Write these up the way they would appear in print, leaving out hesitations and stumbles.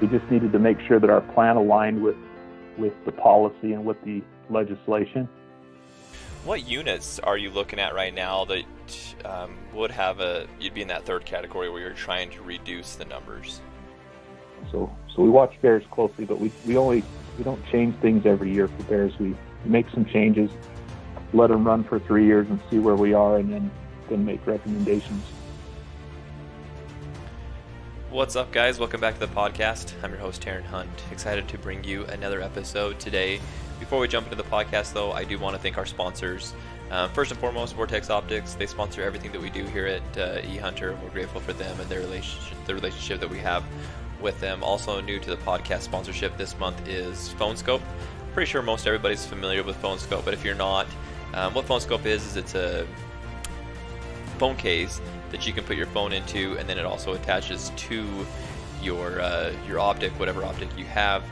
we just needed to make sure that our plan aligned with the policy and with the legislation. What units are you looking at right now that would have you'd be in that third category where you're trying to reduce the numbers? So we watch bears closely, but we don't change things every year for bears. We make some changes, let them run for 3 years and see where we are, and then make recommendations. What's up, guys? Welcome back to the podcast. I'm your host, Darren Hunt. Excited to bring you another episode today. Before we jump into the podcast, though, I do want to thank our sponsors. First and foremost, Vortex Optics. They sponsor everything that we do here at eHunter. We're grateful for them and the relationship that we have with them. Also new to the podcast sponsorship this month is PhoneSkope. Pretty sure most everybody's familiar with PhoneSkope, but if you're not, what PhoneSkope is it's a phone case that you can put your phone into, and then it also attaches to your optic, whatever optic you have,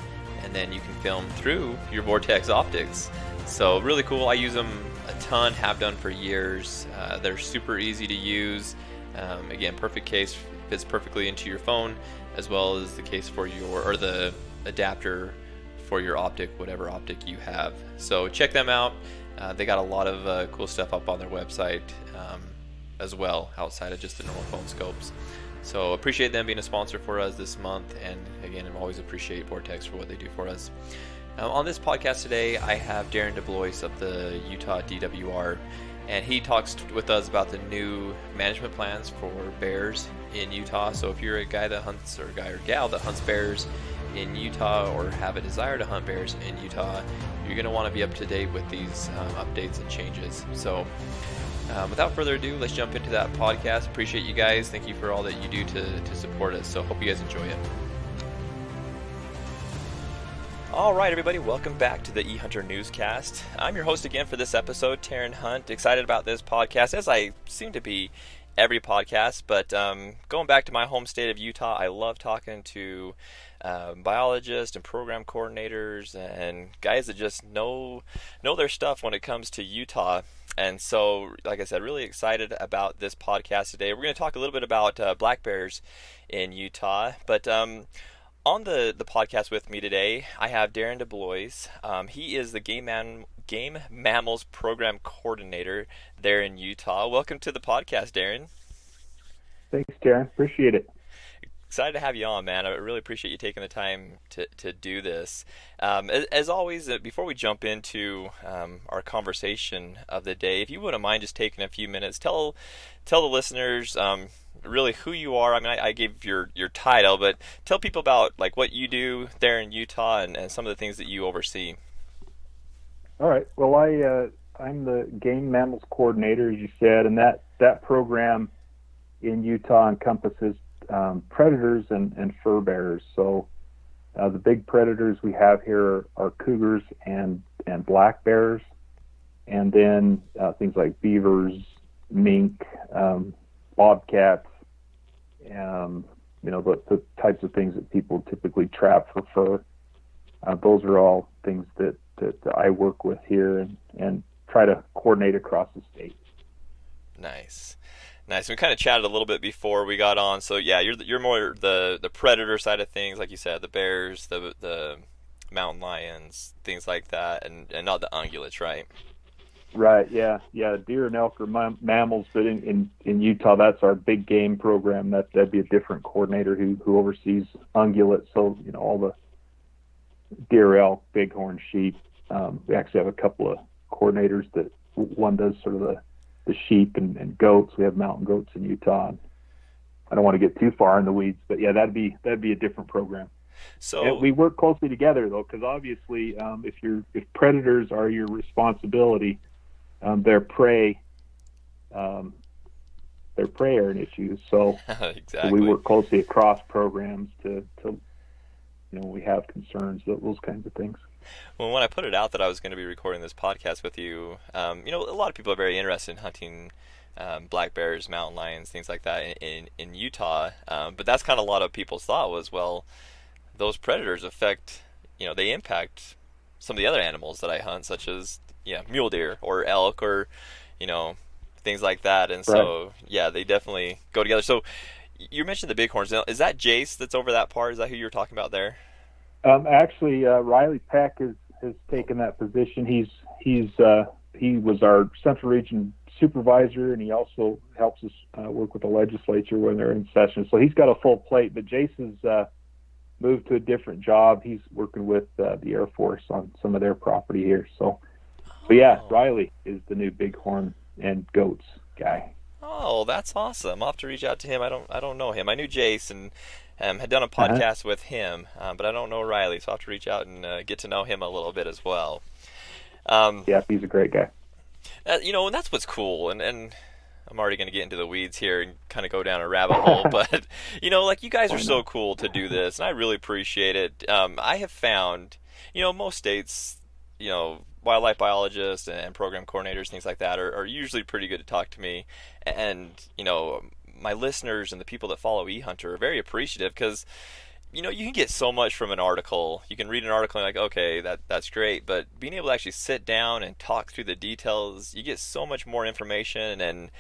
and then you can film through your Vortex Optics. So really cool. I use them a ton, have done for years. They're super easy to use. Again, perfect case, fits perfectly into your phone, as well as the case for the adapter for your optic, whatever optic you have. So check them out. They got a lot of cool stuff up on their website as well, outside of just the normal phone scopes. So appreciate them being a sponsor for us this month, and again, I always appreciate Vortex for what they do for us. On this podcast today, I have Darren De Bloise of the Utah DWR, and he talks with us about the new management plans for bears in Utah. So if you're a guy that hunts, or a guy or gal that hunts bears in Utah, or have a desire to hunt bears in Utah, you're going to want to be up to date with these updates and changes. So without further ado, let's jump into that podcast. Appreciate you guys. Thank you for all that you do to support us. So hope you guys enjoy it. All right, everybody, welcome back to the eHunter Newscast. I'm your host again for this episode, Darren Hunt. Excited about this podcast, as I seem to be every podcast. But going back to my home state of Utah, I love talking to biologists and program coordinators and guys that just know their stuff when it comes to Utah. And so, like I said, really excited about this podcast today. We're going to talk a little bit about black bears in Utah. But on the podcast with me today, I have Darren De Bloise. He is the Game Mammals Program Coordinator there in Utah. Welcome to the podcast, Darren. Thanks, Darren. Appreciate it. Excited to have you on, man. I really appreciate you taking the time to do this. As always, before we jump into our conversation of the day, if you wouldn't mind just taking a few minutes, tell the listeners really who you are. I mean, I gave your title, but tell people about like what you do there in Utah and some of the things that you oversee. All right. Well, I'm the Game Mammals Coordinator, as you said, and that program in Utah encompasses predators and fur bearers. So the big predators we have here are cougars and black bears, and then things like beavers, mink, bobcats, the types of things that people typically trap for fur. Those are all things that I work with here and try to coordinate across the state. Nice. We kind of chatted a little bit before we got on. So yeah, you're more the predator side of things, like you said, the bears, the mountain lions, things like that, and not the ungulates, right? Right. Yeah. Deer and elk are mammals, but in Utah, that's our big game program. That'd be a different coordinator who oversees ungulates. So all the deer, elk, bighorn, sheep. We actually have a couple of coordinators that one does sort of the sheep and goats. We have mountain goats in Utah. I don't want to get too far in the weeds, but yeah, that'd be a different program. So and we work closely together though, because obviously, if predators are your responsibility, their prey are an issue. So, exactly. So we work closely across programs to we have concerns, those kinds of things. Well, when I put it out that I was going to be recording this podcast with you, a lot of people are very interested in hunting black bears, mountain lions, things like that in Utah. But that's kind of a lot of people's thought was, well, those predators they impact some of the other animals that I hunt, such as mule deer or elk or things like that. And so, yeah, they definitely go together. So You mentioned the bighorns. Now, is that Jace that's over that part? Is that who you were talking about there? Actually, Riley Peck has taken that position. He was our Central Region supervisor, and he also helps us work with the legislature when they're in session. So he's got a full plate. But Jason's moved to a different job. He's working with the Air Force on some of their property here. So yeah, Riley is the new bighorn and goats guy. Oh, that's awesome. I'll have to reach out to him. I don't know him. I knew Jace and had done a podcast with him, but I don't know Riley, so I'll have to reach out and get to know him a little bit as well. Yeah, he's a great guy. And that's what's cool, and I'm already going to get into the weeds here and kind of go down a rabbit hole, but, like you guys are so cool to do this, and I really appreciate it. I have found, most states, wildlife biologists and program coordinators, things like that, are usually pretty good to talk to me. And, my listeners and the people that follow eHunter are very appreciative because, you can get so much from an article. You can read an article and like, okay, that's great. But being able to actually sit down and talk through the details, you get so much more information and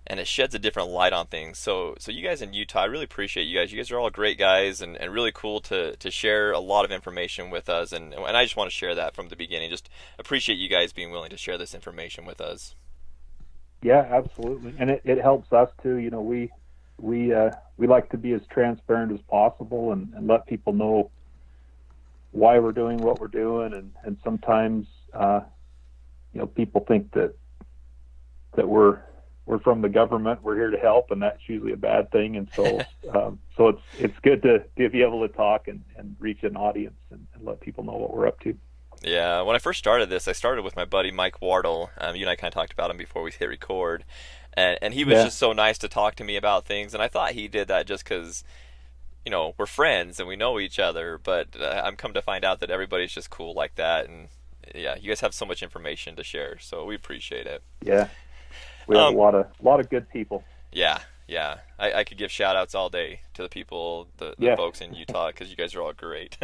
it sheds a different light on things. So you guys in Utah, I really appreciate you guys. You guys are all great guys and really cool to share a lot of information with us. And I just want to share that from the beginning. Just appreciate you guys being willing to share this information with us. Yeah, absolutely. And it helps us too. We like to be as transparent as possible and let people know why we're doing what we're doing. And sometimes, people think that we're from the government, we're here to help, and that's usually a bad thing. And so, so it's good to be able to talk and reach an audience and let people know what we're up to. Yeah, when I first started this, I started with my buddy Mike Wardle. You and I kind of talked about him before we hit record, and he was just so nice to talk to me about things. And I thought he did that just because, we're friends and we know each other. But I'm come to find out that everybody's just cool like that. And yeah, you guys have so much information to share, so we appreciate it. Yeah, we have a lot of good people. Yeah. I could give shout outs all day to the people, the folks in Utah, because you guys are all great.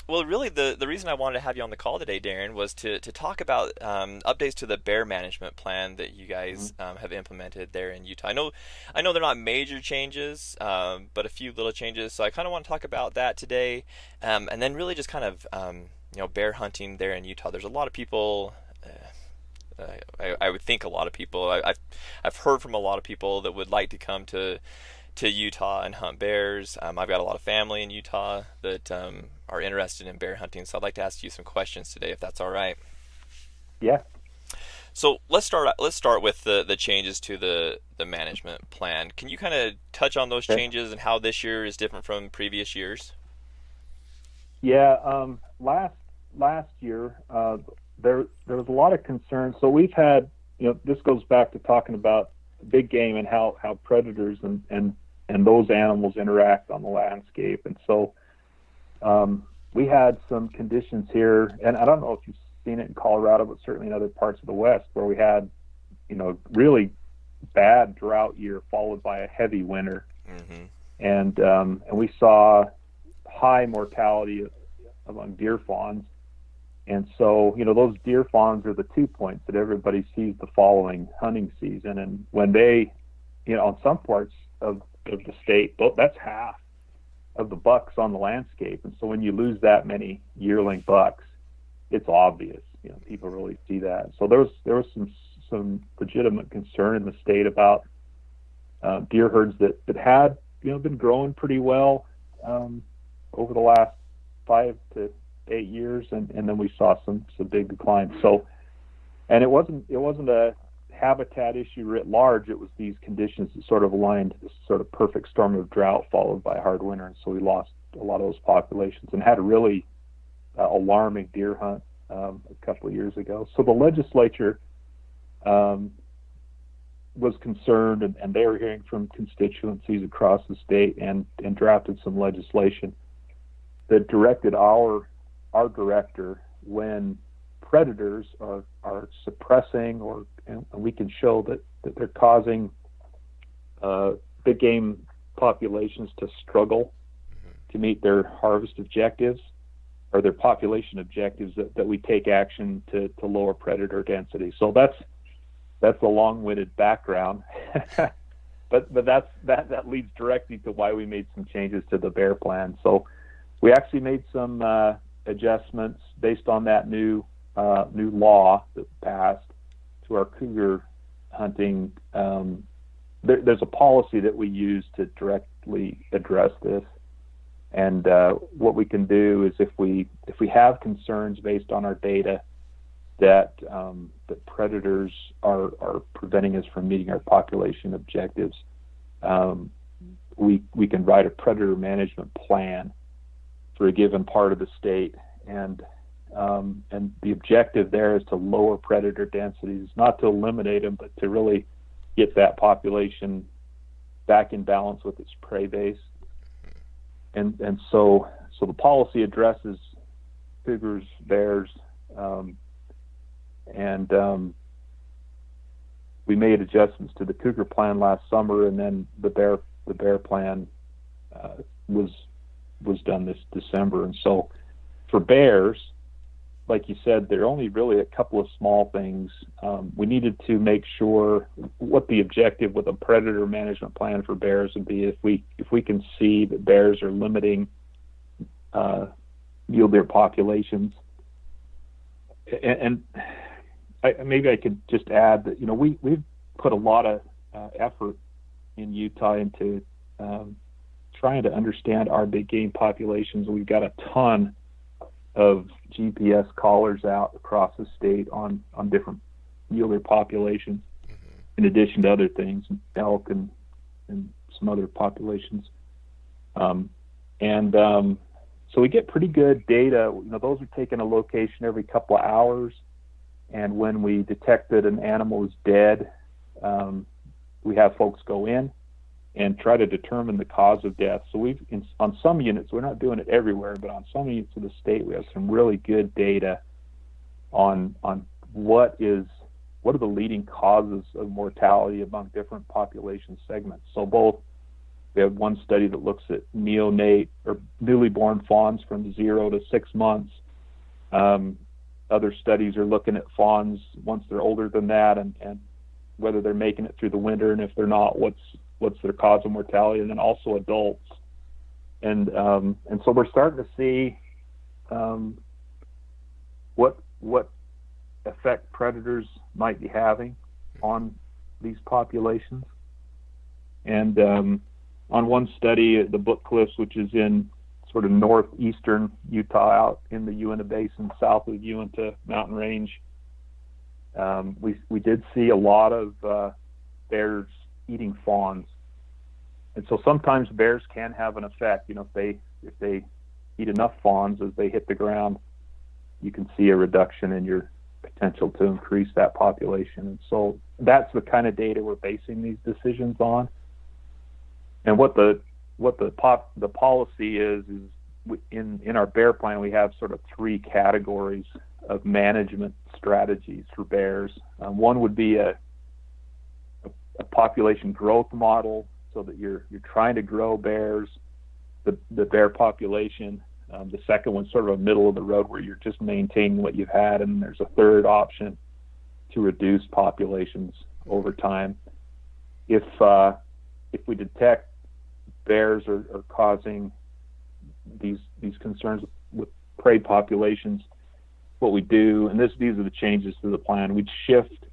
Well, really, the reason I wanted to have you on the call today, Darren, was to talk about updates to the bear management plan that you guys have implemented there in Utah. I know they're not major changes, but a few little changes. So I kind of want to talk about that today, and then really just kind of bear hunting there in Utah. There's a lot of people. I would think a lot of people. I've heard from a lot of people that would like to come to Utah and hunt bears. I've got a lot of family in Utah that are interested in bear hunting, so I'd like to ask you some questions today, if that's all right. Yeah. So let's start with the changes to the management plan. Can you kind of touch on those changes and how this year is different from previous years? Yeah. Last year there was a lot of concern. So we've had this goes back to talking about big game and how predators and those animals interact on the landscape. And so we had some conditions here, and I don't know if you've seen it in Colorado, but certainly in other parts of the West, where we had really bad drought year followed by a heavy winter. And we saw high mortality among deer fawns. And so, those deer fawns are the 2 points that everybody sees the following hunting season. And when they, on some parts of the state, that's half of the bucks on the landscape. And so when you lose that many yearling bucks, it's obvious. People really see that. So there was some legitimate concern in the state about deer herds that had, been growing pretty well over the last 5 to 8 years, and then we saw some big declines. So, and it wasn't a habitat issue writ large. It was these conditions that sort of aligned this sort of perfect storm of drought followed by a hard winter, and so we lost a lot of those populations and had a really alarming deer hunt a couple of years ago. So the legislature was concerned, and they were hearing from constituencies across the state and drafted some legislation that directed our director, when predators are suppressing and we can show that they're causing big game populations to struggle to meet their harvest objectives or their population objectives, that we take action to lower predator density. So that's a long-winded background. But but that leads directly to why we made some changes to the bear plan. So we actually made some adjustments based on that new law that passed to our cougar hunting. There's a policy that we use to directly address this. And what we can do is if we have concerns based on our data that predators are preventing us from meeting our population objectives, we can write a predator management plan for a given part of the state, and the objective there is to lower predator densities, not to eliminate them, but to really get that population back in balance with its prey base. And so the policy addresses cougars, bears, and we made adjustments to the cougar plan last summer, and then the bear plan was done this December. And so for bears, like you said, there are only really a couple of small things. We needed to make sure what the objective with a predator management plan for bears would be. If we can see that bears are limiting mule deer populations, and maybe I could just add that we've put a lot of effort in Utah into trying to understand our big game populations. We've got a ton of GPS collars out across the state on different mule deer populations, in addition to other things, elk and some other populations. So we get pretty good data. Those are taking a location every couple of hours, and when we detect that an animal is dead, we have folks go in and try to determine the cause of death. So on some units, we're not doing it everywhere, but on some units of the state, we have some really good data on what are the leading causes of mortality among different population segments. So we have one study that looks at neonate or newly born fawns from 0 to 6 months. Other studies are looking at fawns once they're older than that, and whether they're making it through the winter, and if they're not, what's their cause of mortality, and then also adults. And so we're starting to see what effect predators might be having on these populations. And on one study, the Book Cliffs, which is in sort of northeastern Utah, out in the Uinta Basin, south of the Uinta mountain range, we did see a lot of bears eating fawns. And so sometimes bears can have an effect. If they eat enough fawns as they hit the ground, you can see a reduction in your potential to increase that population. And so that's the kind of data we're basing these decisions on. And what the policy is in our bear plan, we have sort of 3 categories of management strategies for bears. One would be a population growth model, so that you're trying to grow bears, the bear population. The second one's sort of a middle of the road, where you're just maintaining what you've had, and there's a third option to reduce populations over time. If we detect bears are causing these concerns with prey populations, what we do, and these are the changes to the plan, we'd shift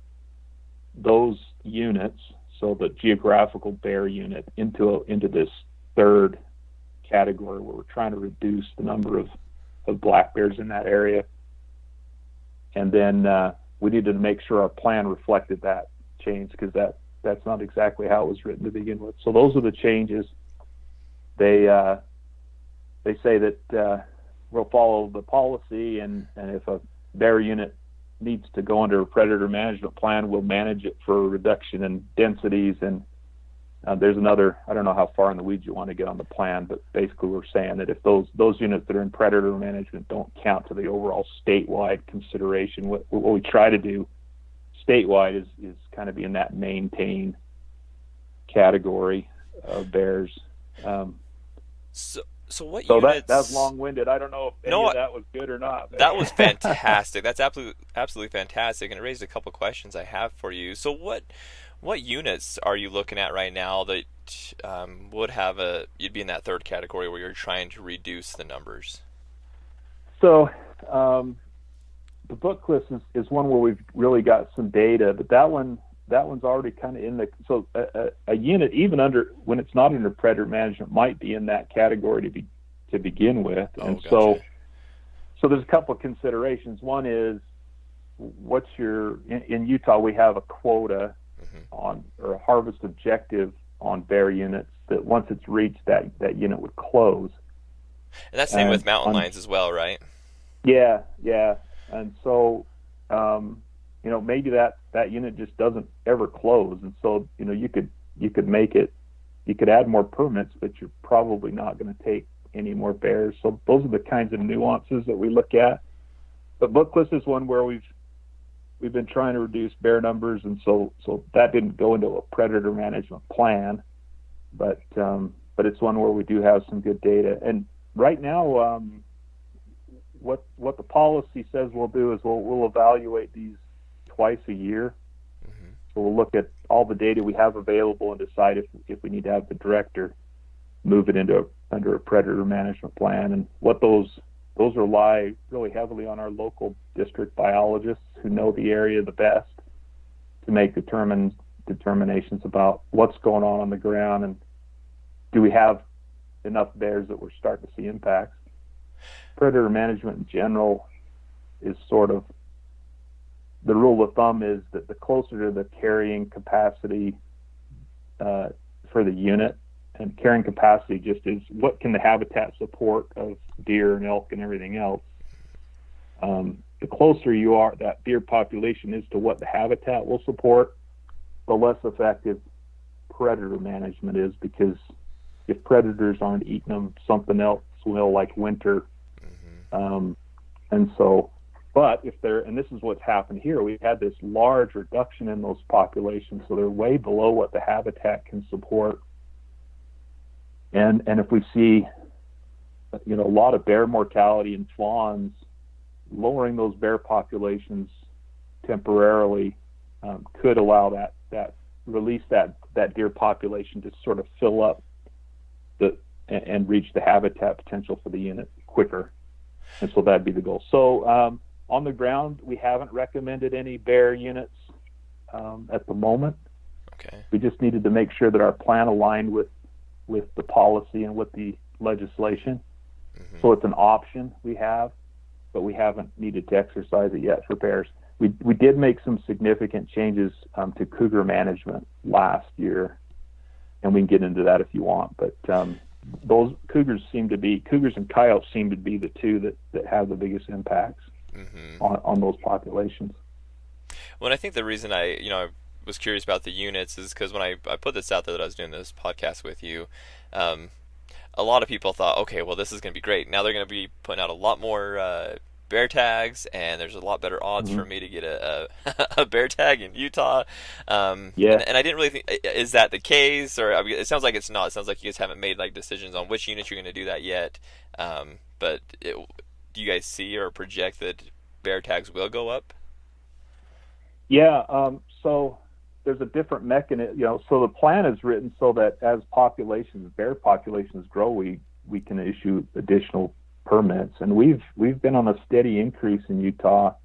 those units, so the geographical bear unit, into this third category, where we're trying to reduce the number of black bears in that area. And then we needed to make sure our plan reflected that change, because that's not exactly how it was written to begin with. So those are the changes. They say that we'll follow the policy, and if a bear unit needs to go under a predator management plan, we'll manage it for a reduction in densities. And there's another, I don't know how far in the weeds you want to get on the plan, but basically we're saying that if those units that are in predator management don't count to the overall statewide consideration, what we try to do statewide is kind of be in that maintain category of bears. So what units? That's long-winded. I don't know if any of that was good or not. That was fantastic. That's absolutely fantastic, and it raised a couple questions I have for you. So what What units are you looking at right now that you'd be in that third category where you're trying to reduce the numbers? So the book list is one where we've really got some data, but that one's already kind of in the, so a unit, even under, when it's not under predator management, might be in that category to begin with. And Gotcha. so there's a couple of considerations. One is, in Utah, we have a quota on, or a harvest objective on bear units that once it's reached, that unit would close. And that's same with mountain lions as well, right? Yeah. And so, maybe that unit just doesn't ever close. And so, you could make it, you could add more permits, but you're probably not going to take any more bears. So those are the kinds of nuances that we look at. But book list is one where we've been trying to reduce bear numbers, and so that didn't go into a predator management plan, but it's one where we do have some good data. And right now, what the policy says we'll do is we'll evaluate these twice a year. So we'll look at all the data we have available and decide if we need to have the director move it under a predator management plan. And what those rely really heavily on our local district biologists who know the area the best to make determinations about what's going on the ground and do we have enough bears that we're starting to see impacts. Predator management in general is sort of, the rule of thumb is that the closer to the carrying capacity for the unit, and carrying capacity just is what can the habitat support of deer and elk and everything else. The closer you are, that deer population is to what the habitat will support, the less effective predator management is, because if predators aren't eating them, something else will, like winter. And so, but if they're, and this is what's happened here, we've had this large reduction in those populations, so they're way below what the habitat can support. And if we see, a lot of bear mortality in fawns, lowering those bear populations temporarily could allow that release that deer population to sort of fill up and reach the habitat potential for the unit quicker. And so that'd be the goal. So on the ground, we haven't recommended any bear units at the moment. Okay. We just needed to make sure that our plan aligned with the policy and with the legislation. So it's an option we have, but we haven't needed to exercise it yet for bears. We did make some significant changes to cougar management last year, and we can get into that if you want. But those cougars and coyotes seem to be the two that have the biggest impacts on those populations. Well, and I think the reason I was curious about the units is because when I put this out there that I was doing this podcast with you, a lot of people thought, okay, well, this is going to be great. Now they're going to be putting out a lot more bear tags, and there's a lot better odds for me to get a bear tag in Utah. And I didn't really think, is that the case? Or I mean, it sounds like it's not. It sounds like you guys haven't made decisions on which units you're going to do that yet. But do you guys see or project that bear tags will go up? Yeah. So there's a different mechanism. So the plan is written so that as bear populations grow, we can issue additional permits, and we've been on a steady increase in Utah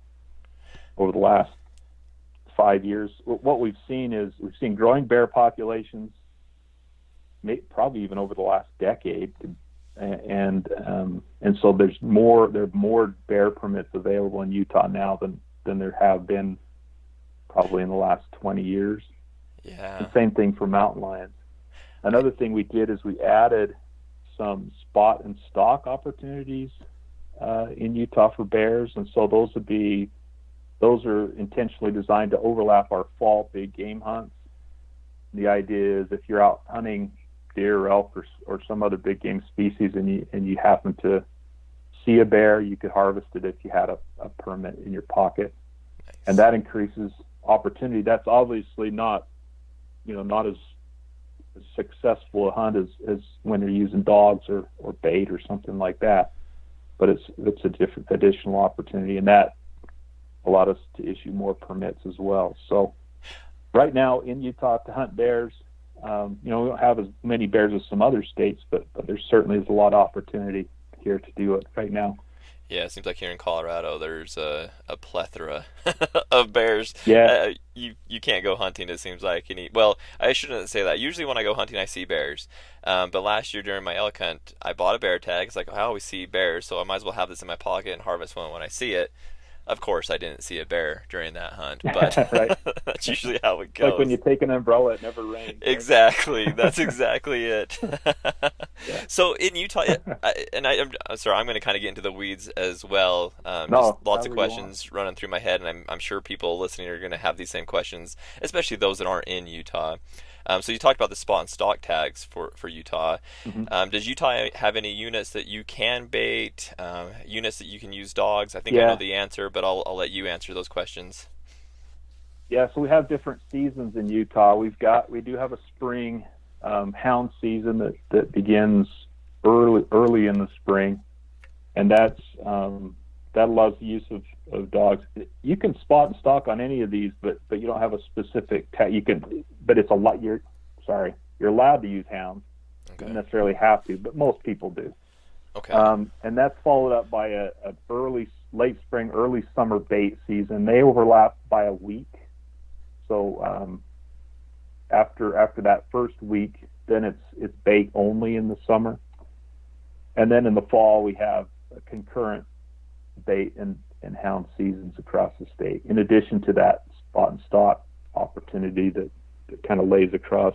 over the last 5 years. What we've seen growing bear populations, probably even over the last decade, and so there are more bear permits available in Utah now than there have been probably in the last 20 years. Yeah. The same thing for mountain lions. Another thing we did is we added some spot and stalk opportunities in Utah for bears, and so those are intentionally designed to overlap our fall big game hunts. The idea is if you're out hunting deer or elk or some other big game species and you happen to see a bear, you could harvest it if you had a permit in your pocket. Nice. And that increases opportunity. That's obviously not as successful a hunt as when you're using dogs or bait or something like that, but it's a different additional opportunity, and that allowed us to issue more permits as well. So right now in Utah to hunt bears. We don't have as many bears as some other states, but there certainly is a lot of opportunity here to do it right now. Yeah, it seems like here in Colorado there's a plethora of bears. Yeah. You can't go hunting, it seems like. Well, I shouldn't say that. Usually when I go hunting, I see bears. But last year during my elk hunt, I bought a bear tag. It's like, I always see bears, so I might as well have this in my pocket and harvest one when I see it. Of course, I didn't see a bear during that hunt, but Right. that's usually how it goes. Like when you take an umbrella, it never rains. Right? Exactly. That's exactly it. Yeah. So in Utah, I'm sorry, I'm going to kind of get into the weeds as well. No, just lots of however you questions running through my head, and I'm sure people listening are going to have these same questions, especially those that aren't in Utah. So you talked about the spot and stock tags for Utah. Mm-hmm. Does Utah have any units that you can bait? Units that you can use dogs? I think I Yeah. know the answer, but I'll let you answer those questions. Yeah, so we have different seasons in Utah. We do have a spring hound season that begins early in the spring, and that allows the use of dogs. You can spot and stock on any of these, but you don't have a specific tag. You can, but it's a lot. You're allowed to use hounds. Okay. You don't necessarily have to, but most people do. Okay. And that's followed up by a late spring, early summer bait season. They overlap by a week. So after that first week, then it's bait only in the summer, and then in the fall we have a concurrent bait and hound seasons across the state. In addition to that spot and stock opportunity that kind of lays across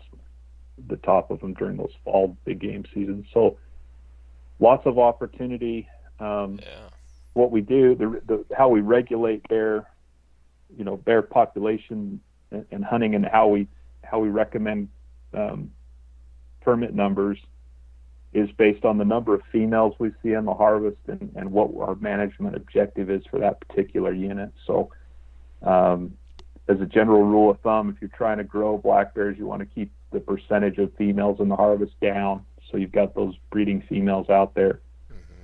the top of them during those fall big game seasons. So lots of opportunity. What we do, how we regulate bear population and hunting, and how we recommend permit numbers is based on the number of females we see in the harvest and what our management objective is for that particular unit. So as a general rule of thumb, if you're trying to grow black bears, you want to keep the percentage of females in the harvest down, so you've got those breeding females out there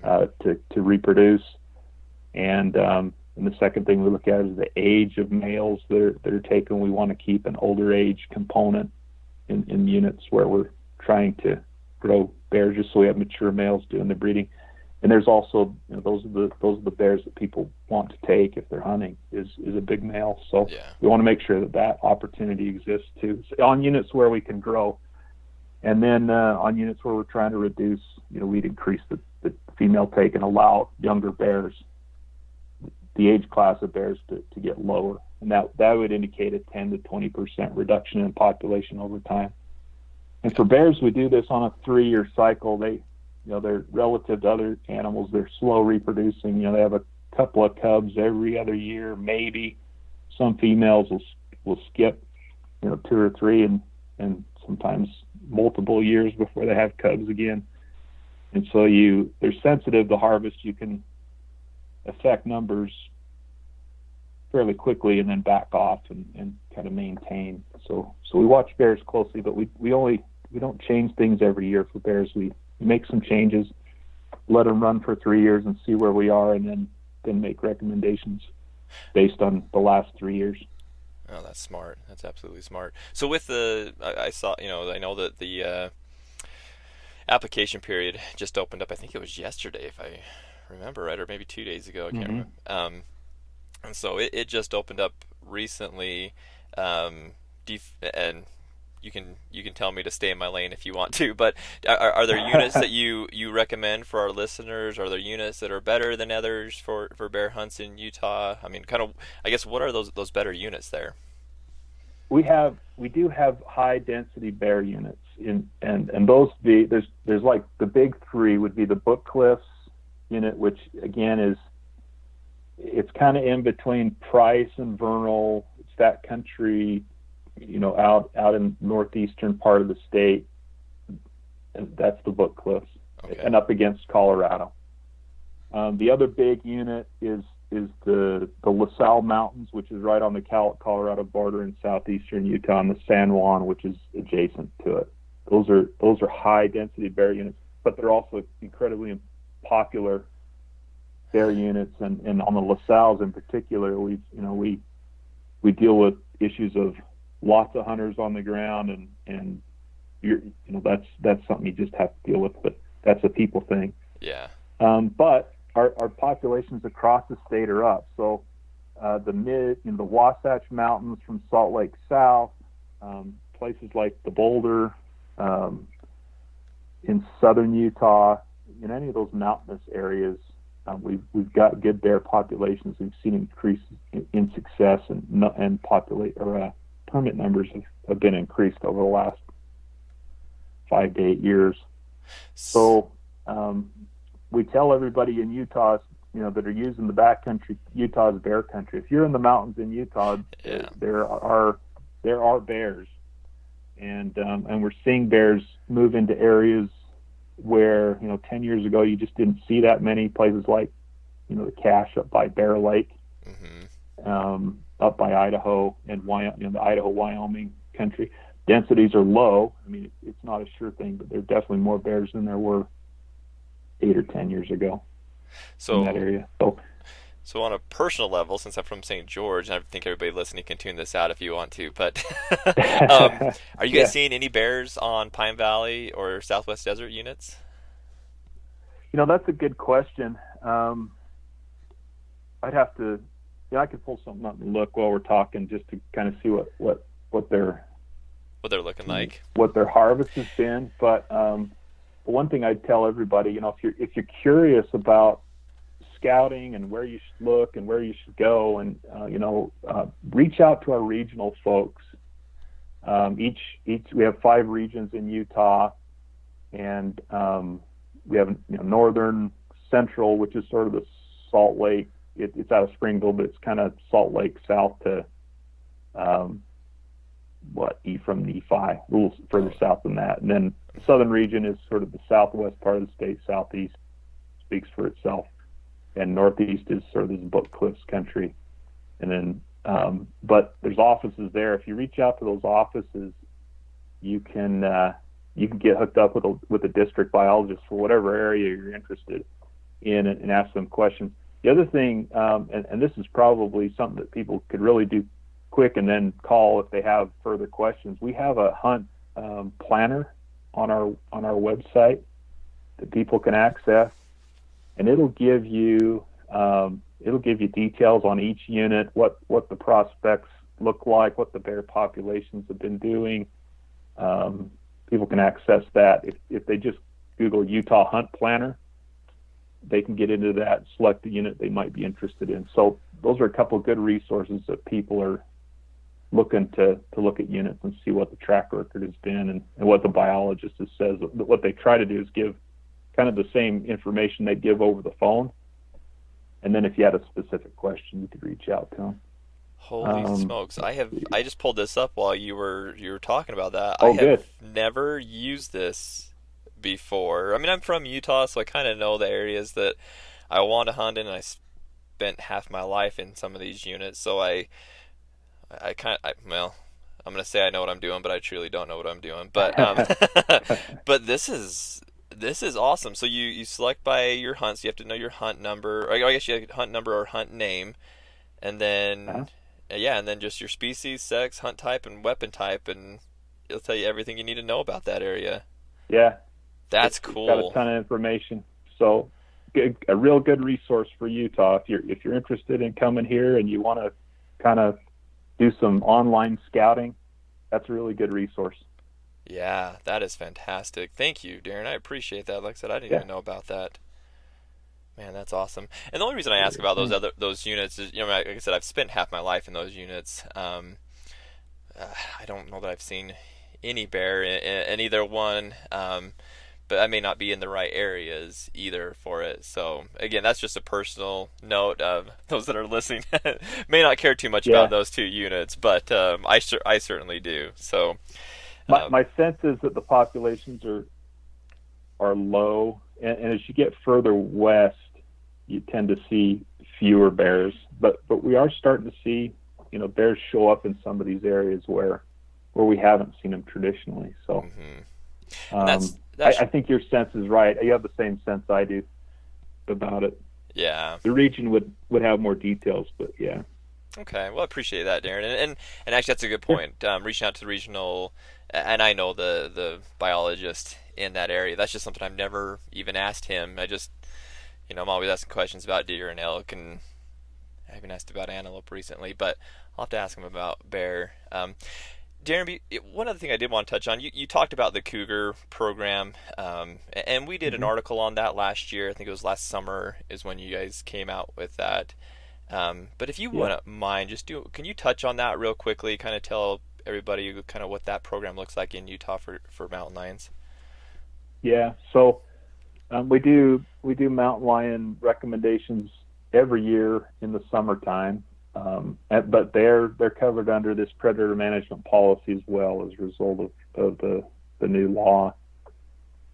to reproduce. And the second thing we look at is the age of males that are taken. We want to keep an older age component in units where we're trying to grow bears, just so we have mature males doing the breeding. And there's also, those are the bears that people want to take if they're hunting is a big male. So we want to make sure that opportunity exists too, so on units where we can grow. And then on units where we're trying to reduce, we'd increase the female take and allow younger bears, the age class of bears, to get lower. And that would indicate a 10 to 20% reduction in population over time. And for bears, we do this on a 3-year cycle. They're relative to other animals, they're slow reproducing. They have a couple of cubs every other year, maybe. Some females will skip, 2 or 3 and sometimes multiple years before they have cubs again. And so they're sensitive to harvest. You can affect numbers fairly quickly and then back off and kind of maintain. So we watch bears closely, but we don't change things every year for bears. We make some changes, let them run for 3 years and see where we are, and then make recommendations based on the last 3 years. Oh, that's smart. That's absolutely smart. So with I know that the application period just opened up. I think it was yesterday, if I remember right, or maybe 2 days ago. I can't remember. And so it just opened up recently. And you can tell me to stay in my lane if you want to, but are there units that you recommend for our listeners? Are there units that are better than others for bear hunts in Utah? I mean, I guess, what are those better units there? We do have high density bear units and those there's like the big 3 would be the Book Cliffs unit, which again it's kind of in between Price and Vernal. It's that country, out in northeastern part of the state, and that's the Book Cliffs. Okay. And up against Colorado. The other big unit is the Lasalle Mountains, which is right on the Colorado border in southeastern Utah, and the San Juan, which is adjacent to it. Those are high density bear units, but they're also incredibly popular bear units. And on the Lasalles in particular, we deal with issues of lots of hunters on the ground, and that's something you just have to deal with. But that's a people thing. Yeah. But our populations across the state are up. So the Wasatch Mountains from Salt Lake South, places like the Boulder, in southern Utah, in any of those mountainous areas, we've got good bear populations. We've seen increase in success, and permit numbers have been increased over the last 5 to 8 years. So we tell everybody in Utah, that are using the backcountry, Utah's bear country. If you're in the mountains in Utah, there are bears, and we're seeing bears move into areas where 10 years ago you just didn't see that many. Places like the Cache up by Bear Lake, up by Idaho and the Idaho-Wyoming country. Densities are low. I mean, it's not a sure thing, but there are definitely more bears than there were 8 or 10 years ago in that area. So on a personal level, since I'm from St. George, and I think everybody listening can tune this out if you want to, but are you guys seeing any bears on Pine Valley or Southwest Desert units? That's a good question. I'd have to, I could pull something up and look while we're talking, just to kind of see what they're looking like, what their harvest has been. But one thing I'd tell everybody, if you're curious about scouting and where you should look and where you should go, and reach out to our regional folks. Each we have 5 regions in Utah, and we have northern, central, which is sort of the Salt Lake. It's out of Springville, but it's kind of Salt Lake south to Ephraim, Nephi, a little further south than that. And then the southern region is sort of the southwest part of the state. Southeast speaks for itself, and northeast is sort of this Book Cliffs country. And then, but there's offices there. If you reach out to those offices, you can get hooked up with a district biologist for whatever area you're interested in, and ask them questions. The other thing, and this is probably something that people could really do quick and then call if they have further questions. We have a hunt planner on our website that people can access, and it'll give you details on each unit, what the prospects look like, what the bear populations have been doing. People can access that. If they just Google Utah Hunt Planner, they can get into that and select the unit they might be interested in. So those are a couple of good resources that people are looking to look at units and see what the track record has been, and what the biologist says. What they try to do is give kind of the same information they give over the phone, and then if you had a specific question, you could reach out to them. Holy smokes! I just pulled this up while you were talking about that. Oh, I have good. never used this before. I mean, I'm from Utah, so I kind of know the areas that I want to hunt in, and I spent half my life in some of these units. So I'm gonna say I know what I'm doing, but I truly don't know what I'm doing. But but this is awesome. So you select by your hunts. You have to know your hunt number. Or I guess you have hunt number or hunt name, and then and then just your species, sex, hunt type, and weapon type, and it'll tell you everything you need to know about that area. Yeah, that's cool. Got a ton of information. So a real good resource for Utah if you're interested in coming here and you want to kind of do some online scouting. That's a really good resource. Yeah, that is fantastic. Thank you, Darren. I appreciate that. Like I said, I didn't even know about that. Man, that's awesome. And the only reason I ask about those units is, like I said, I've spent half my life in those units. I don't know that I've seen any bear in either one, but I may not be in the right areas either for it. So again, that's just a personal note of those that are listening may not care too much about those 2 units, but I certainly do. So my sense is that the populations are low, and as you get further west, you tend to see fewer bears. But we are starting to see bears show up in some of these areas where we haven't seen them traditionally. So I think your sense is right. You have the same sense I do about it. Yeah. The region would have more details, but yeah. Okay, well, I appreciate that, Darren, and actually that's a good point. Reaching out to the regional, and I know the biologist in that area. That's just something I've never even asked him. I just, I'm always asking questions about deer and elk, and I haven't asked about antelope recently, but I'll have to ask him about bear. Darren, one other thing I did want to touch on, you talked about the cougar program, and we did an Hmm. article on that last year. I think it was last summer is when you guys came out with that. But if you Yeah. wouldn't mind, can you touch on that real quickly? Kind of tell everybody kind of what that program looks like in Utah for mountain lions. Yeah. So we do mountain lion recommendations every year in the summertime, but they're covered under this predator management policy as well as a result of the new law.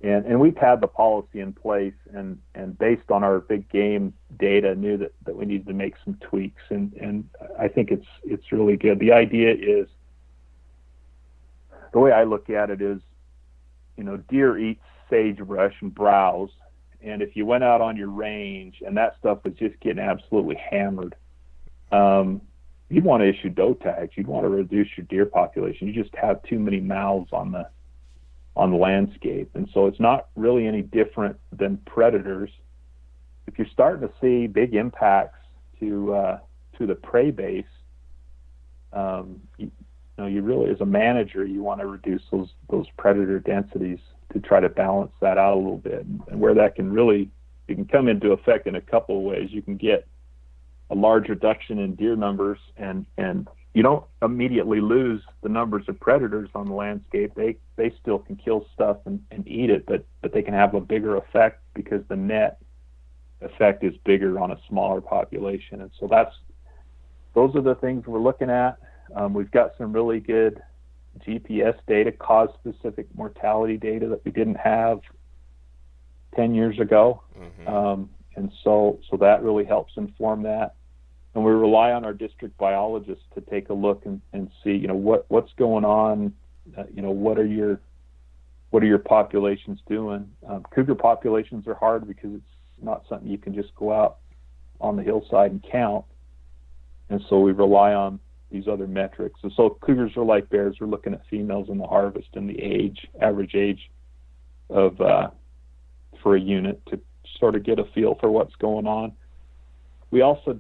And we've had the policy in place, and based on our big game data, knew that we needed to make some tweaks, and I think it's really good. The idea is, the way I look at it is, deer eat sagebrush and browse, and if you went out on your range and that stuff was just getting absolutely hammered, you'd want to issue doe tags. You'd want to reduce your deer population. You just have too many mouths on the landscape, and so it's not really any different than predators. If you're starting to see big impacts to the prey base, you really, as a manager, you want to reduce those predator densities to try to balance that out a little bit. And where that it can come into effect in a couple of ways. You can get a large reduction in deer numbers, and you don't immediately lose the numbers of predators on the landscape. They still can kill stuff and eat it, but they can have a bigger effect because the net effect is bigger on a smaller population. And so those are the things we're looking at. We've got some really good GPS data, cause-specific mortality data that we didn't have 10 years ago. Mm-hmm. And so that really helps inform that. And we rely on our district biologists to take a look and see, what's going on, what are your populations doing. Cougar populations are hard because it's not something you can just go out on the hillside and count. And so we rely on these other metrics. And so cougars are like bears. We're looking at females in the harvest and the average age of for a unit to sort of get a feel for what's going on. We also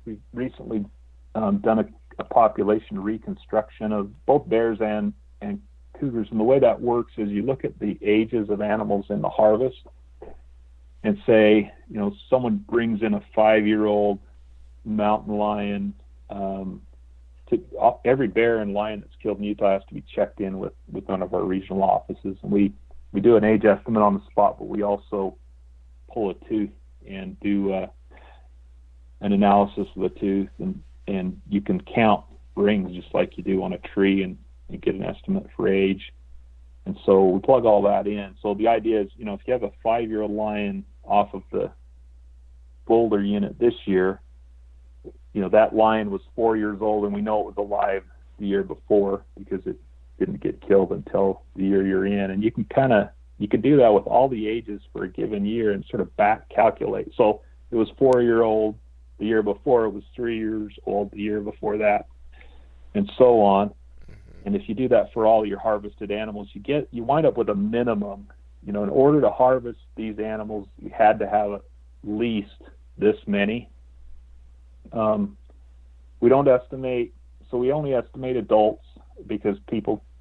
we've recently done a population reconstruction of both bears and cougars. And the way that works is you look at the ages of animals in the harvest and say, someone brings in a 5-year-old mountain lion. Every bear and lion that's killed in Utah has to be checked in with one of our regional offices. And we do an age estimate on the spot, but we also pull a tooth and do an analysis of the tooth, and you can count rings just like you do on a tree, and you get an estimate for age. And so we plug all that in. So the idea is, if you have a 5-year-old lion off of the Boulder unit this year, that lion was 4 years old, and we know it was alive the year before because it didn't get killed until the year you're in. And you can do that with all the ages for a given year and sort of back calculate. So it was 4-year-old the year before, it was 3 years old the year before that, and so on. Mm-hmm. And if you do that for all your harvested animals, you wind up with a minimum. In order to harvest these animals, you had to have at least this many. We don't estimate, so we only estimate adults because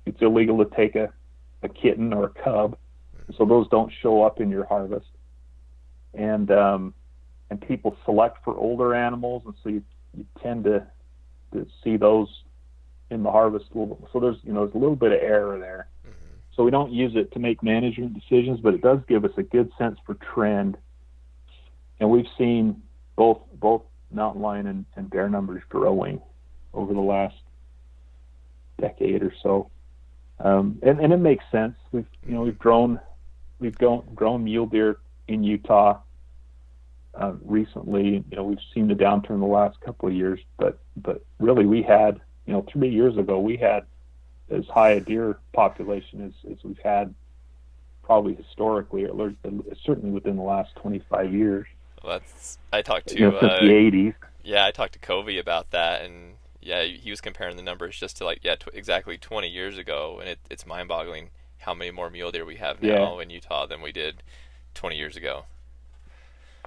it's illegal to take a kitten or a cub, so those don't show up in your harvest. And people select for older animals, and so you tend to see those in the harvest. So there's a little bit of error there. Mm-hmm. So we don't use it to make management decisions, but it does give us a good sense for trend. And we've seen both mountain lion and bear numbers growing over the last decade or so, and it makes sense. We've grown mule deer in Utah recently. We've seen the downturn the last couple of years, but really we had 3 years ago we had as high a deer population as we've had probably historically, or certainly within the last 25 years. Well, I talked to since the 80s. Yeah, I talked to Covey about that, and yeah, he was comparing the numbers just to like, yeah, exactly 20 years ago, and it's mind-boggling how many more mule deer we have Yeah, now in Utah than we did 20 years ago.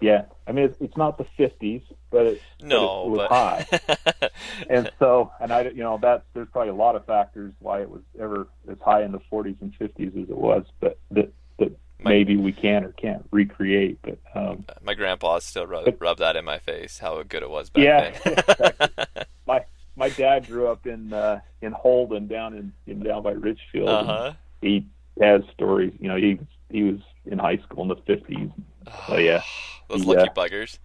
yeah. I mean, it's not the 50s, but it No, was but high. And so, and I, there's probably a lot of factors why it was ever as high in the 40s and 50s as it was, but that my maybe we can or can't recreate. But my grandpa still but rub that in my face how good it was back yeah, then. exactly. My dad grew up in Holden down by Richfield, and Uh-huh. he has stories. He was in high school in the 50s. So yeah, Those he lucky buggers.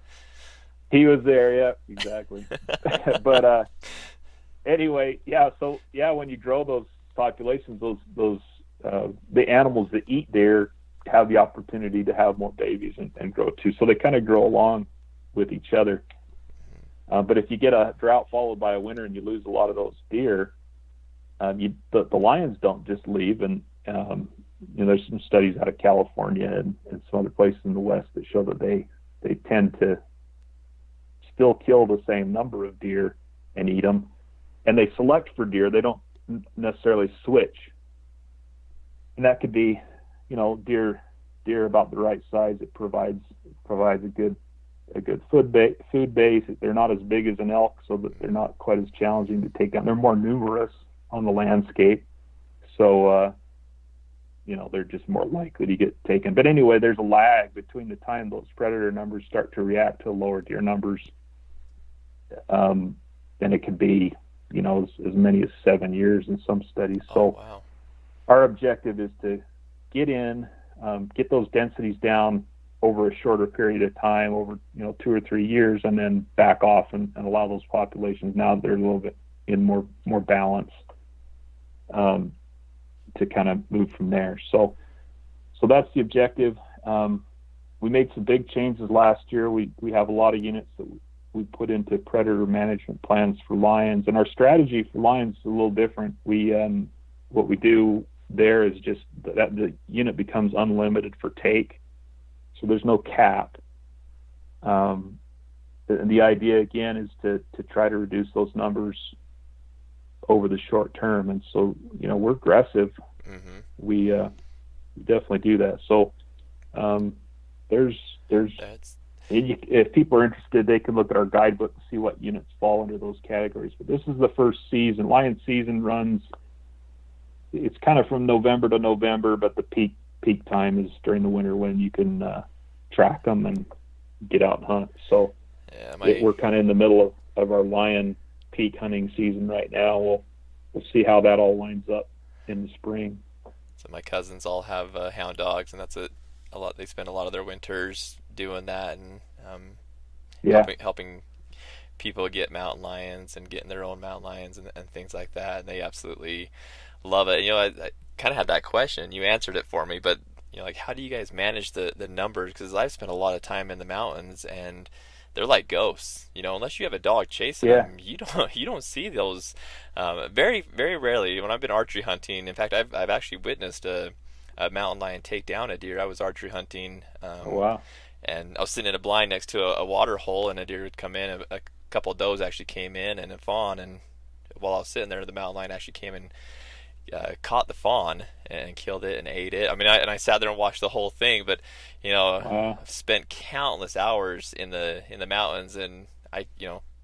he was there. Yeah, exactly. But anyway, yeah. So yeah, when you grow those populations, those the animals that eat deer have the opportunity to have more babies and grow too. So they kind of grow along with each other. But if you get a drought followed by a winter and you lose a lot of those deer, the lions don't just leave. And there's some studies out of California and some other places in the West that show that they tend to still kill the same number of deer and eat them. And they select for deer. They don't necessarily switch. And that could be, deer about the right size. It provides a good food base. They're not as big as an elk, so that they're not quite as challenging to take down. They're more numerous on the landscape, so they're just more likely to get taken. But anyway, there's a lag between the time those predator numbers start to react to lower deer numbers, and it could be as many as 7 years in some studies. So Oh, wow. our objective is to get those densities down over a shorter period of time, over 2 or 3 years, and then back off and allow those populations, now they're a little bit in more balance, to kind of move from there. So that's the objective. We made some big changes last year. We have a lot of units that we put into predator management plans for lions, and our strategy for lions is a little different. What we do there is just that the unit becomes unlimited for take. So there's no cap. The idea again is to try to reduce those numbers over the short term. And so, we're aggressive. Mm-hmm. We definitely do that. So there's That's if people are interested, they can look at our guidebook to see what units fall under those categories. But this is the first season. Lion season runs, it's kind of from November to November, but the peak time is during the winter when you can track them and get out and hunt. So yeah, we're kind of in the middle of our lion peak hunting season right now. We'll see how that all lines up in the spring. so my cousins all have hound dogs, and that's a lot. They spend a lot of their winters doing that, and Yeah, helping people get mountain lions and getting their own mountain lions and things like that. And they absolutely love it. I kind of had that question. You answered it for me, but like, how do you guys manage the numbers? Because I've spent a lot of time in the mountains, and they're like ghosts. Unless you have a dog chasing yeah, them, you don't see those. Very very rarely when I've been archery hunting. In fact, I've actually witnessed a mountain lion take down a deer. I was archery hunting. oh, wow, And I was sitting in a blind next to a water hole, and a deer would come in. A couple of does actually came in, and a fawn. And while I was sitting there, the mountain lion actually came and caught the fawn and killed it and ate it. I mean, I sat there and watched the whole thing, but wow, I've spent countless hours in the mountains, and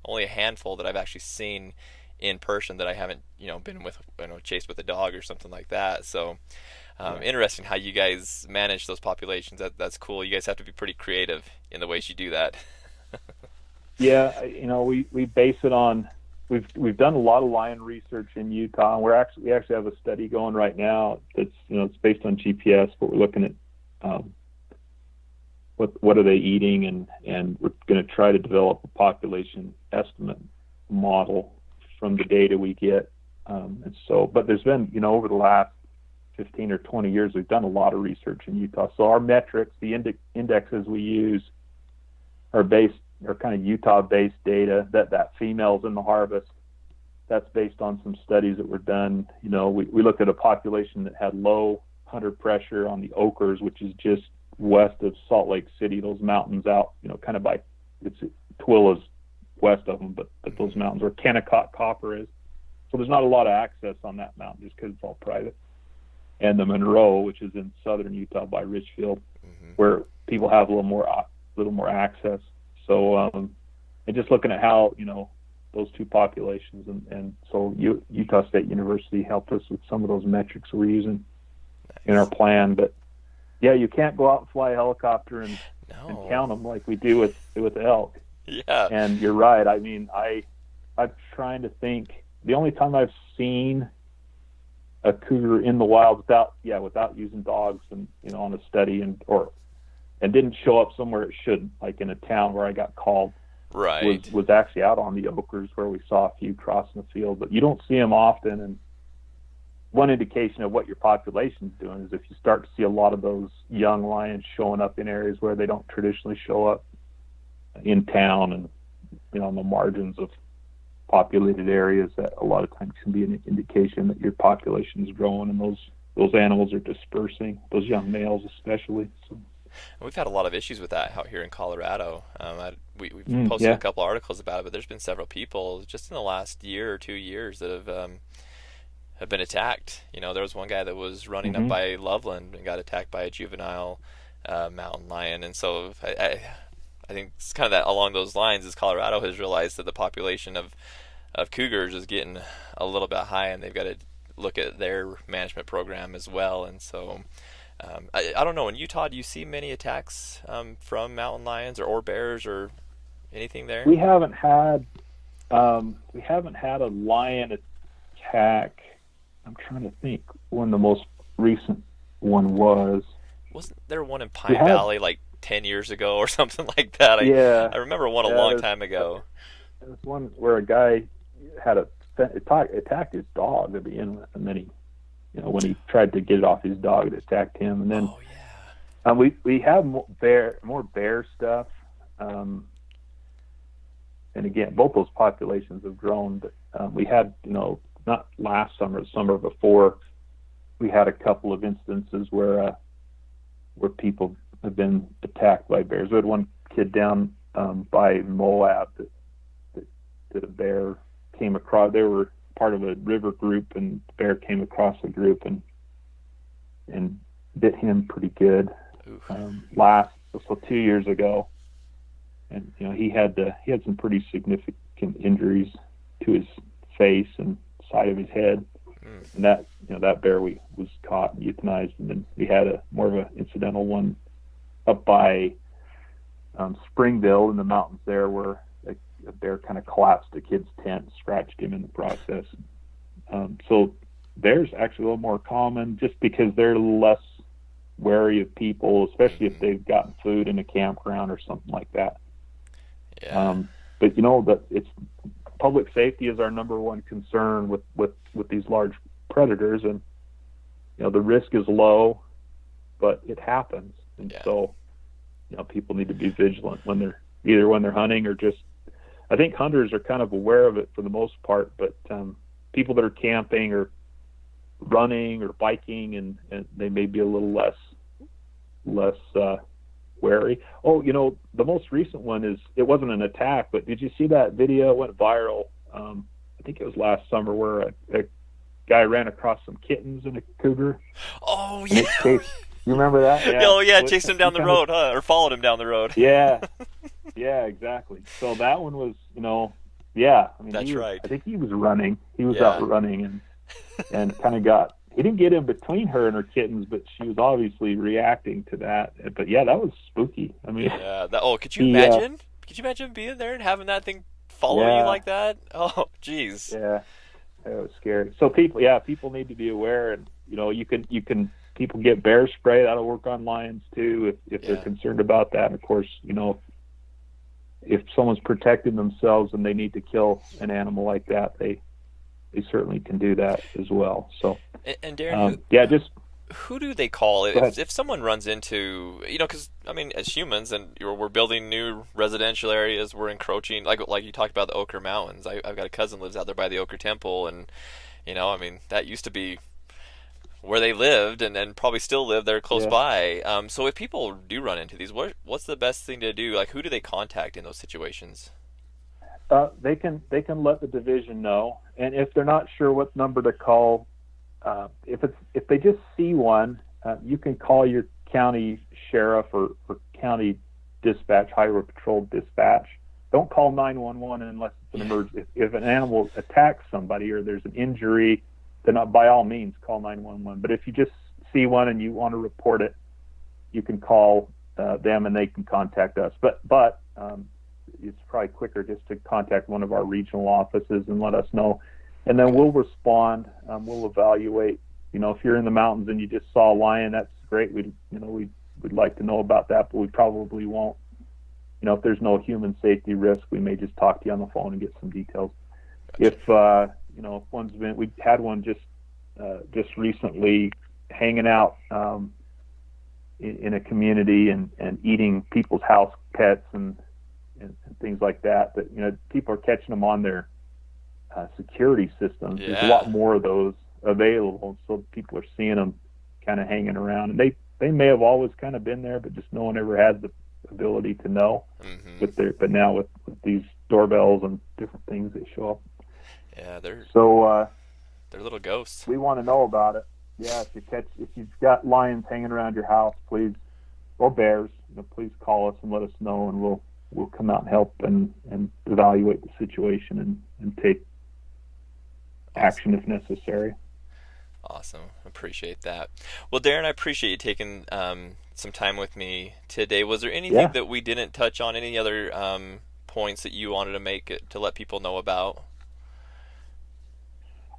only a handful that I've actually seen in person that I haven't been with chased with a dog or something like that. So. yeah. Interesting how you guys manage those populations. That's cool. You guys have to be pretty creative in the ways you do that. Yeah, we base it on we've done a lot of lion research in Utah, and we actually have a study going right now that's it's based on GPS, but we're looking at what are they eating, and we're going to try to develop a population estimate model from the data we get. But there's been over the last 15 or 20 years, we've done a lot of research in Utah. So our metrics, the indexes we use, are kind of Utah-based data. That females in the harvest, that's based on some studies that were done. We looked at a population that had low hunter pressure on the Okers, which is just west of Salt Lake City. Those mountains out, kind of by Twilla's west of them, but those mountains where Kennecott Copper is. So there's not a lot of access on that mountain just because it's all private. And the Monroe, which is in southern Utah by Richfield, where people have a little more access. So, and just looking at how, those two populations, and so Utah State University helped us with some of those metrics we're using in our plan. But yeah, you can't go out and fly a helicopter and count them like we do with elk. Yeah. And you're right. I mean, I'm trying to think. The only time I've seen a cougar in the wild without using dogs and on a study and didn't show up somewhere it shouldn't, like in a town where I got called. Right. Was actually out on the Ochres where we saw a few crossing the field, but you don't see them often. And one indication of what your population's doing is if you start to see a lot of those young lions showing up in areas where they don't traditionally show up in town and on the margins of populated areas, that a lot of times can be an indication that your population is growing and those animals are dispersing, those young males especially. So. We've had a lot of issues with that out here in Colorado. We've posted a couple articles about it, but there's been several people just in the last year or 2 years that have been attacked. There was one guy that was running up by Loveland and got attacked by a juvenile mountain lion, and so I think it's kind of that along those lines is Colorado has realized that the population of cougars is getting a little bit high, and they've got to look at their management program as well. And so I don't know, in Utah, do you see many attacks from mountain lions or bears or anything there? We haven't had a lion attack. I'm trying to think when the most recent one was. Wasn't there one in Pine Valley like 10 years ago or something like that? I remember one a long time ago. There was one where a guy had attacked his dog at the end, and then he, when he tried to get it off his dog, it attacked him. And then we have more bear stuff. And again, both those populations have grown. But we had, not last summer, the summer before, we had a couple of instances where people have been attacked by bears. We had one kid down by Moab that a bear came across. They were part of a river group, and the bear came across the group and bit him pretty good. So 2 years ago, and he had some pretty significant injuries to his face and side of his head, and that bear was caught and euthanized. And then we had more of an incidental one up by Springville in the mountains there, where a bear kind of collapsed a kid's tent, scratched him in the process. So bears actually a little more common just because they're less wary of people, especially if they've gotten food in a campground or something like that. Yeah. But that it's public safety is our number one concern with these large predators, and the risk is low, but it happens, and so people need to be vigilant when they're hunting or just. I think hunters are kind of aware of it for the most part, but people that are camping or running or biking, and they may be a little less wary. Oh, the most recent one it wasn't an attack, but did you see that video? It went viral. I think it was last summer, where a guy ran across some kittens in a cougar. Oh, yeah. You remember that? Yeah. Oh, yeah, chased him down the road, or followed him down the road. Yeah. Yeah, exactly. So that one was, that's right. I think he was running. He was out running and kind of he didn't get in between her and her kittens, but she was obviously reacting to that. But yeah, that was spooky. I mean, could you imagine? Could you imagine being there and having that thing follow you like that? Oh, geez. Yeah, that was scary. So people need to be aware, and you can people get bear spray. That'll work on lions too if they're concerned about that. And of course, if someone's protecting themselves and they need to kill an animal like that, they certainly can do that as well. So, and Darren, who do they call if someone runs into, because as humans, and we're building new residential areas, we're encroaching, like you talked about the Ochre Mountains. I've got a cousin lives out there by the Ochre Temple, and that used to be where they lived and probably still live there close by. So if people do run into these, what's the best thing to do? Like, who do they contact in those situations? They can let the division know, and if they're not sure what number to call, if they just see one, you can call your county sheriff or county dispatch, highway patrol dispatch. Don't call 911 unless it's an emergency. If an animal attacks somebody or there's an injury, then by all means call 911. But if you just see one and you want to report it, you can call them and they can contact us. But it's probably quicker just to contact one of our regional offices and let us know, and then we'll respond. We'll evaluate. If you're in the mountains and you just saw a lion, that's great. We'd like to know about that, but we probably won't. If there's no human safety risk, we may just talk to you on the phone and get some details. Gotcha. If we had one just recently hanging out in a community and eating people's house pets and things like that people are catching them on their security systems. Yeah. There's a lot more of those available, so people are seeing them kind of hanging around, and they may have always kind of been there, but just no one ever had the ability to know. Mm-hmm. But now with these doorbells and different things that show up, they're little ghosts. We want to know about it. Yeah, if you've got lions hanging around your house, please, or bears, please call us and let us know, and we'll come out and help and evaluate the situation and take action if necessary. Awesome. Appreciate that. Well, Darren, I appreciate you taking some time with me today. Was there anything that we didn't touch on? Any other points that you wanted to make to let people know about?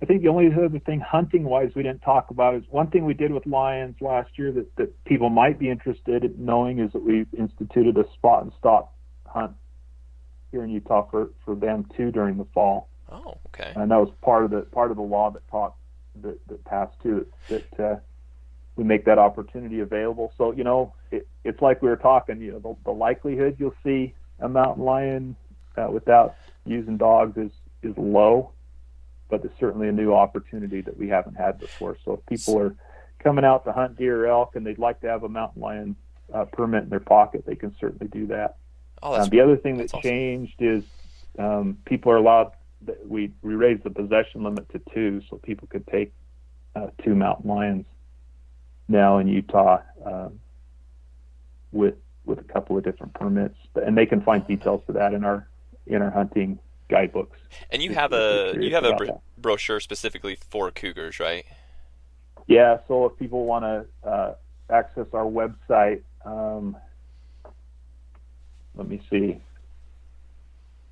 I think the only other thing hunting-wise we didn't talk about is one thing we did with lions last year that people might be interested in knowing is that we instituted a spot and stalk hunt here in Utah for them too during the fall. Oh, okay. And that was part of the law that passed too, that we make that opportunity available. So it's like we were talking. The likelihood you'll see a mountain lion without using dogs is low, but it's certainly a new opportunity that we haven't had before. So if people are coming out to hunt deer or elk and they'd like to have a mountain lion permit in their pocket, they can certainly do that. Oh, the other thing that awesome. changed is people are allowed. We raised the possession limit to 2, so people could take 2 mountain lions now in Utah with a couple of different permits, and they can find details for that in our hunting guidebooks. And you have a brochure specifically for cougars, right? Yeah. So if people want to access our website, let me see.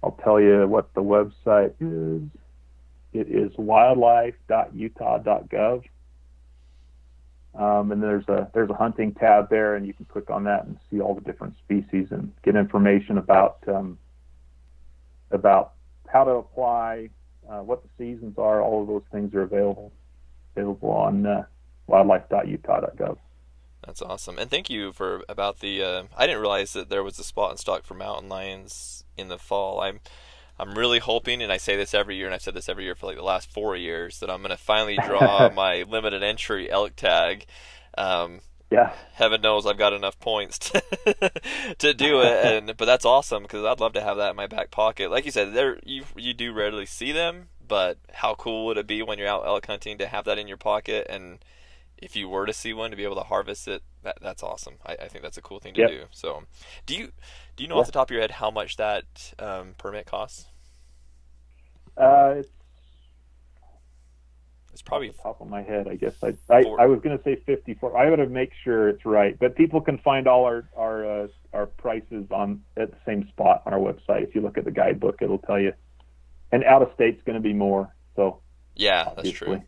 I'll tell you what the website is. It is wildlife.utah.gov. And there's a hunting tab there, and you can click on that and see all the different species and get information about how to apply, what the seasons are. All of those things are available on wildlife.utah.gov. That's awesome. And thank you about the I didn't realize that there was a spot in stock for mountain lions in the fall. I'm really hoping, and I say this every year, and I've said this every year for like the last 4 years, that I'm going to finally draw my limited entry elk tag. Heaven knows I've got enough points to do it, but that's awesome because I'd love to have that in my back pocket. Like you said, you do rarely see them, but how cool would it be when you're out elk hunting to have that in your pocket, and if you were to see one, to be able to harvest it, that's awesome. I think that's a cool thing to do. So, do you know off the top of your head how much that permit costs? It's probably off the top of my head. I guess I was going to say 54. I got to make sure it's right, but people can find all our prices at the same spot on our website. If you look at the guidebook, it'll tell you. And out of state's going to be more. So yeah, obviously.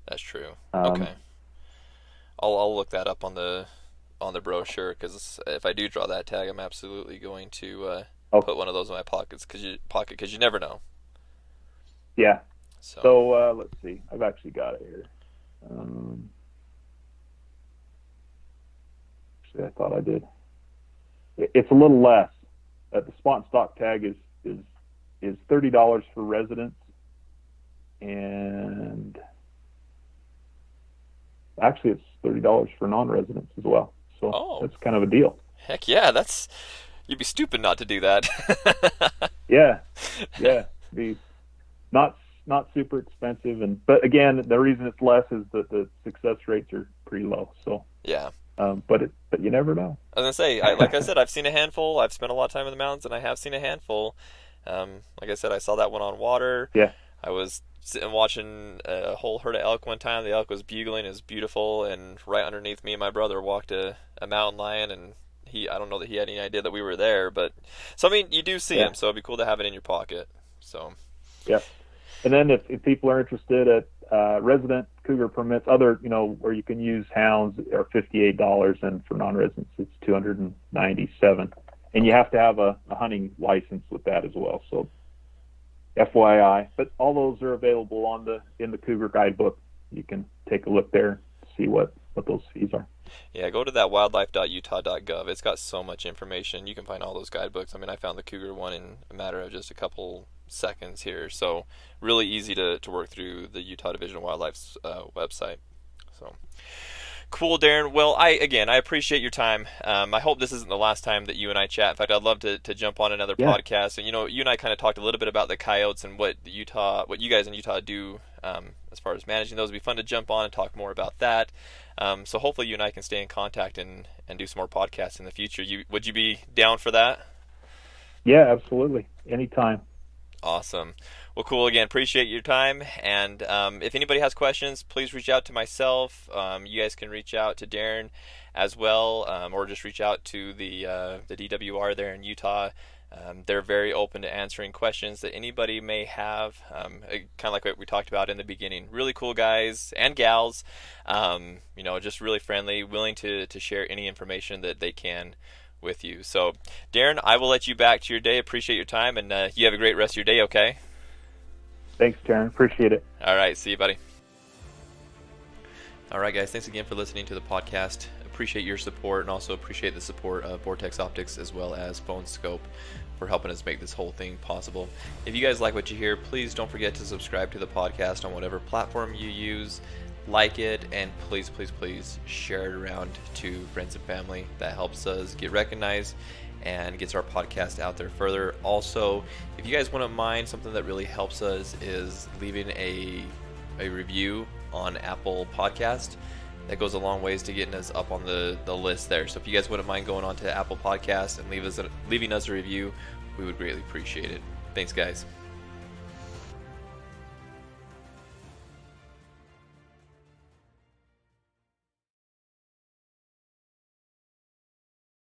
That's true. Okay. I'll look that up on the brochure, because if I do draw that tag, I'm absolutely going to put one of those in my pocket because you never know. Yeah. So let's see. I've actually got it here. Actually, I thought I did. It's a little less. The spot and stock tag is $30 for residents, and actually it's $30 for non-residents as well. So that's kind of a deal. Heck yeah, that's You'd be stupid not to do that. Yeah, yeah. Be not super expensive, but again, the reason it's less is that the success rates are pretty low. So Yeah. but you never know. I was gonna say, like I said, I've seen a handful. I've spent a lot of time in the mountains, and I have seen a handful. Like I said, I saw that one on water. Yeah. I was sitting watching a whole herd of elk one time. The elk was bugling. It was beautiful, and right underneath me and my brother walked a mountain lion, and I don't know that he had any idea that we were there, but so I mean, you do see him, so it'd be cool to have it in your pocket. So. Yeah. And then if people are interested at resident cougar permits, other, where you can use hounds, are $58, and for non-residents it's $297. And you have to have a hunting license with that as well. So FYI, but all those are available in the Cougar Guidebook. You can take a look there, see what those fees are. Yeah, go to that wildlife.utah.gov. It's got so much information. You can find all those guidebooks. I mean, I found the cougar one in a matter of just a couple seconds here. So really easy to work through the Utah Division of Wildlife's website. So cool, Darren. Well, I appreciate your time. I hope this isn't the last time that you and I chat. In fact, I'd love to jump on another podcast. And you and I kind of talked a little bit about the coyotes and what you guys in Utah do as far as managing those. It'd be fun to jump on and talk more about that. So hopefully you and I can stay in contact and do some more podcasts in the future. Would you be down for that? Yeah, absolutely. Anytime. Awesome. Well, cool. Again, appreciate your time. And if anybody has questions, please reach out to myself. You guys can reach out to Darren as well, or just reach out to the DWR there in Utah. They're very open to answering questions that anybody may have, kind of like what we talked about in the beginning. Really cool guys and gals, just really friendly, willing to share any information that they can with you. So, Darren, I will let you back to your day. Appreciate your time, and you have a great rest of your day, okay? Thanks, Taryn. Appreciate it. All right. See you, buddy. All right, guys. Thanks again for listening to the podcast. Appreciate your support, and also appreciate the support of Vortex Optics as well as PhoneSkope for helping us make this whole thing possible. If you guys like what you hear, please don't forget to subscribe to the podcast on whatever platform you use. Like it, and please share it around to friends and family. That helps us get recognized and gets our podcast out there further. Also, if you guys wouldn't mind, something that really helps us is leaving a review on Apple Podcast. That goes a long ways to getting us up on the list there. So if you guys wouldn't mind going on to Apple Podcast and leaving us a review, we would greatly appreciate it. Thanks, guys.